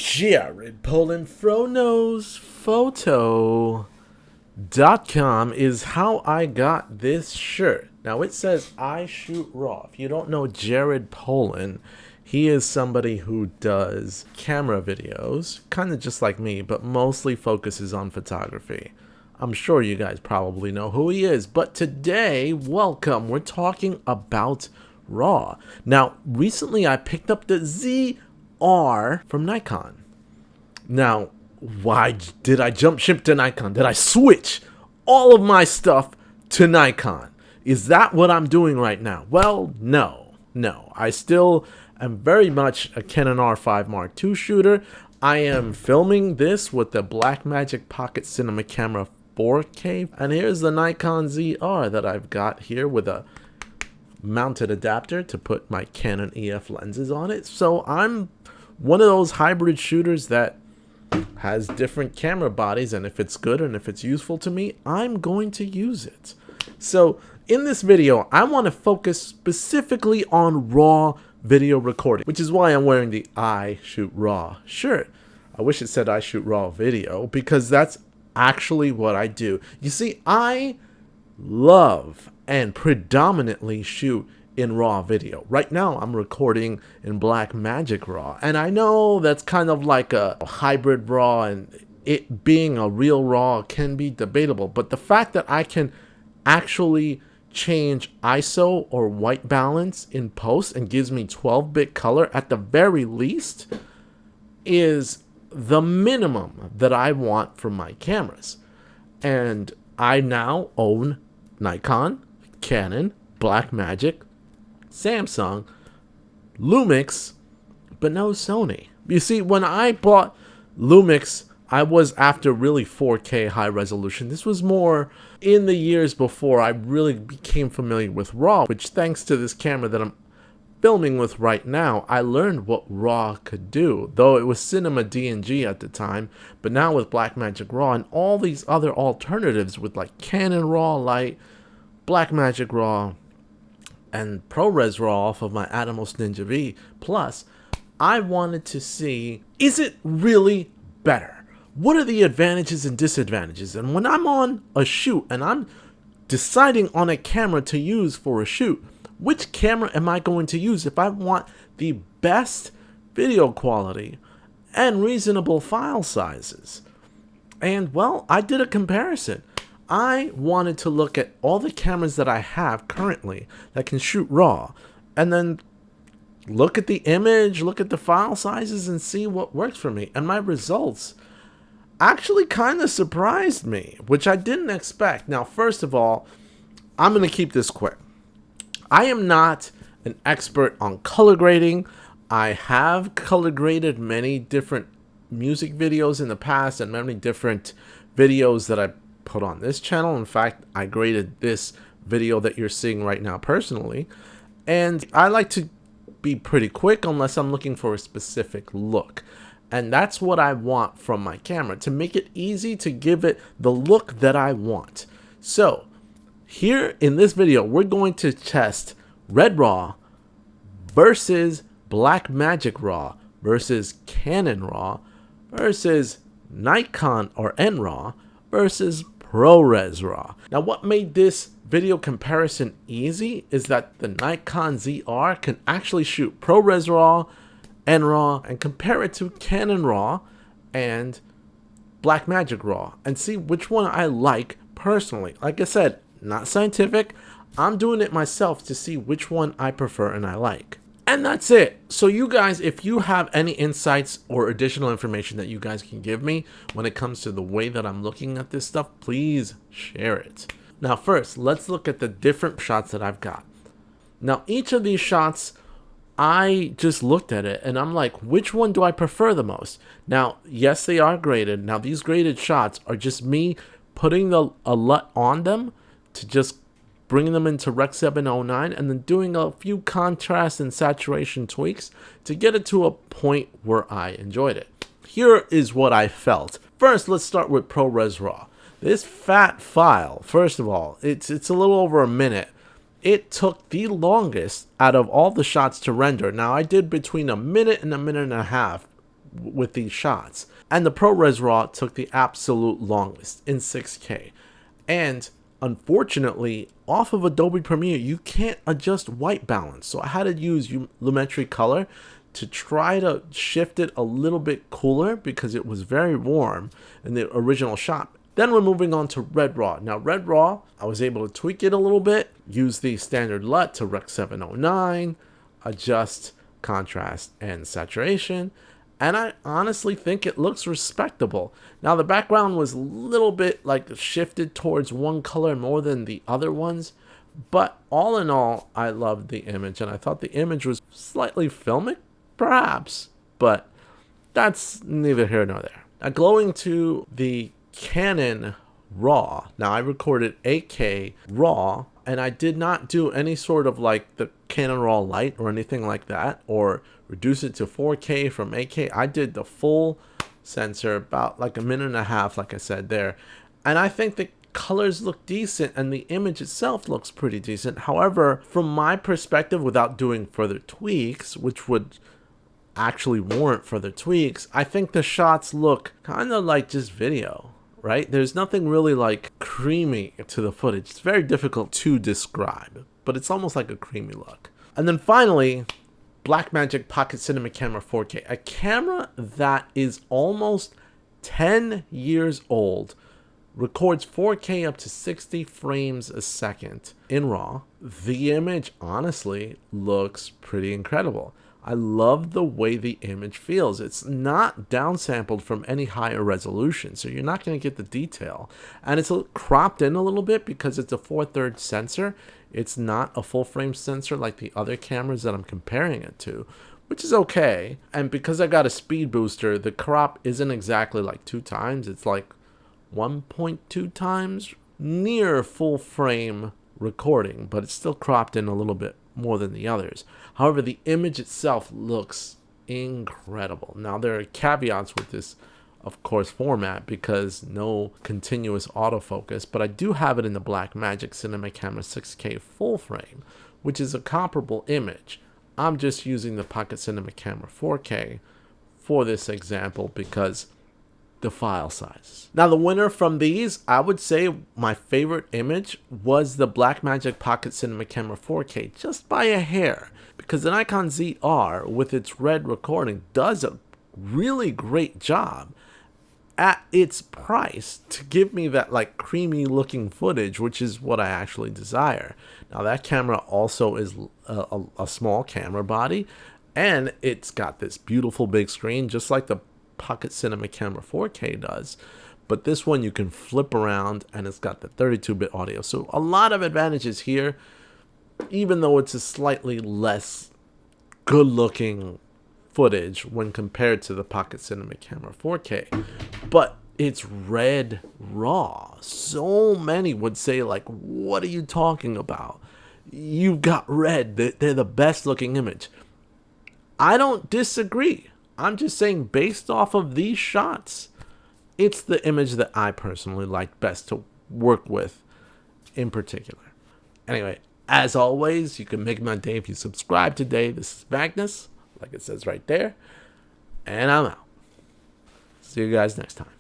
Jared Poland Photos.com is how I got this shirt. Now it says I shoot raw. If you don't know Jared Poland, he is somebody who does camera videos, kind of just like me, but mostly focuses on photography. I'm sure you guys probably know who he is, but today, welcome, we're talking about RAW. Now, recently I picked up the ZR from Nikon. Now, why did I jump ship to Nikon? Did I switch all of my stuff to Nikon? Is that what I'm doing right now? Well, no. I still am very much a Canon R5 Mark II shooter. I am filming this with the Blackmagic Pocket Cinema Camera 4K. And here's the Nikon ZR that I've got here with a mounted adapter to put my Canon EF lenses on it. So I'm one of those hybrid shooters that has different camera bodies, and if it's good and if it's useful to me, I'm going to use it. So in this video, I want to focus specifically on RAW video recording, which is why I'm wearing the I Shoot RAW shirt. I wish it said I Shoot RAW video, because that's actually what I do. You see, I love and predominantly shoot in RAW video. Right now I'm recording in Blackmagic RAW, and I know that's kind of like a hybrid RAW, and it being a real RAW can be debatable, but the fact that I can actually change ISO or white balance in post and gives me 12-bit color at the very least is the minimum that I want from my cameras. And I now own Nikon, Canon, Blackmagic, Samsung, Lumix, but no Sony. You see, when I bought Lumix, I was after really 4K high resolution. This was more in the years before I really became familiar with RAW, which thanks to this camera that I'm filming with right now, I learned what RAW could do, though it was Cinema DNG at the time. But now with Blackmagic RAW and all these other alternatives with like Canon RAW Lite, Blackmagic RAW, and ProRes RAW off of my Atomos Ninja V Plus, I wanted to see, is it really better? What are the advantages and disadvantages? And when I'm on a shoot and I'm deciding on a camera to use for a shoot, which camera am I going to use if I want the best video quality and reasonable file sizes? And well, I did a comparison. I wanted to look at all the cameras that I have currently that can shoot RAW, and then look at the image, look at the file sizes, and see what works for me. And my results actually kind of surprised me, which I didn't expect. Now, first of all, I'm going to keep this quick. I am not an expert on color grading. I have color graded many different music videos in the past and many different videos that I put on this channel. In fact, I graded this video that you're seeing right now personally. And I like to be pretty quick unless I'm looking for a specific look. And that's what I want from my camera, to make it easy to give it the look that I want. So here in this video, we're going to test Red RAW versus Blackmagic RAW versus Canon RAW versus Nikon or NRAW versus ProRes RAW. Now, what made this video comparison easy is that the Nikon ZR can actually shoot ProRes RAW, NRAW, and compare it to Canon RAW and Blackmagic RAW and see which one I like personally. Like I said, not scientific. I'm doing it myself to see which one I prefer and I like. And that's it. So you guys, if you have any insights or additional information that you guys can give me when it comes to the way that I'm looking at this stuff, please share it. Now first, let's look at the different shots that I've got. Now each of these shots, I just looked at it and I'm like, which one do I prefer the most? Now, yes, they are graded. Now these graded shots are just me putting a LUT on them to just bring them into Rec 709 and then doing a few contrast and saturation tweaks to get it to a point where I enjoyed it. Here is what I felt. First, let's start with ProRes RAW. This fat file, first of all, it's a little over a minute. It took the longest out of all the shots to render. Now, I did between a minute and a half with these shots. And the ProRes RAW took the absolute longest in 6K. And unfortunately, off of Adobe Premiere, you can't adjust white balance. So I had to use Lumetri Color to try to shift it a little bit cooler because it was very warm in the original shot. Then we're moving on to Red RAW. Now Red RAW, I was able to tweak it a little bit, use the standard LUT to Rec 709, adjust contrast and saturation, and I honestly think it looks respectable. Now the background was a little bit like shifted towards one color more than the other ones, but all in all, I loved the image, and I thought the image was slightly filmic, perhaps, but that's neither here nor there. Now going to the Canon RAW. Now I recorded 8K RAW, and I did not do any sort of like the Canon RAW Lite or anything like that, or reduce it to 4K from 8K. I did the full sensor, about like a minute and a half, like I said there. And I think the colors look decent and the image itself looks pretty decent. However, from my perspective, without doing further tweaks, which would actually warrant further tweaks, I think the shots look kind of like just video, right? There's nothing really like creamy to the footage. It's very difficult to describe, but it's almost like a creamy look. And then finally, Blackmagic Pocket Cinema Camera 4K, a camera that is almost 10 years old, records 4K up to 60 frames a second in RAW. The image honestly looks pretty incredible. I love the way the image feels. It's not downsampled from any higher resolution, so you're not going to get the detail. And it's cropped in a little bit because it's a 4/3 sensor. It's not a full frame sensor like the other cameras that I'm comparing it to, which is okay. And because I got a speed booster, the crop isn't exactly like 2 times. It's like 1.2 times, near full frame recording, but it's still cropped in a little bit more than the others. However, the image itself looks incredible. Now, there are caveats with this, of course, format, because no continuous autofocus, but I do have it in the Blackmagic Cinema Camera 6K full frame, which is a comparable image. I'm just using the Pocket Cinema Camera 4K for this example because the file size. Now the winner from these, I would say my favorite image was the Blackmagic Pocket Cinema Camera 4K, just by a hair, because the Nikon ZR with its red recording does a really great job at its price to give me that like creamy looking footage, which is what I actually desire. Now that camera also is a small camera body, and it's got this beautiful big screen just like the Pocket Cinema Camera 4K does, but this one you can flip around and it's got the 32-bit audio, so a lot of advantages here, even though it's a slightly less good looking footage when compared to the Pocket Cinema Camera 4K. But it's Red RAW. So many would say like, what are you talking about? You've got red, they're the best looking image. I don't disagree. I'm just saying, based off of these shots, it's the image that I personally like best to work with in particular. Anyway, as always, you can make my day if you subscribe today. This is Magnus, like it says right there, and I'm out. See you guys next time.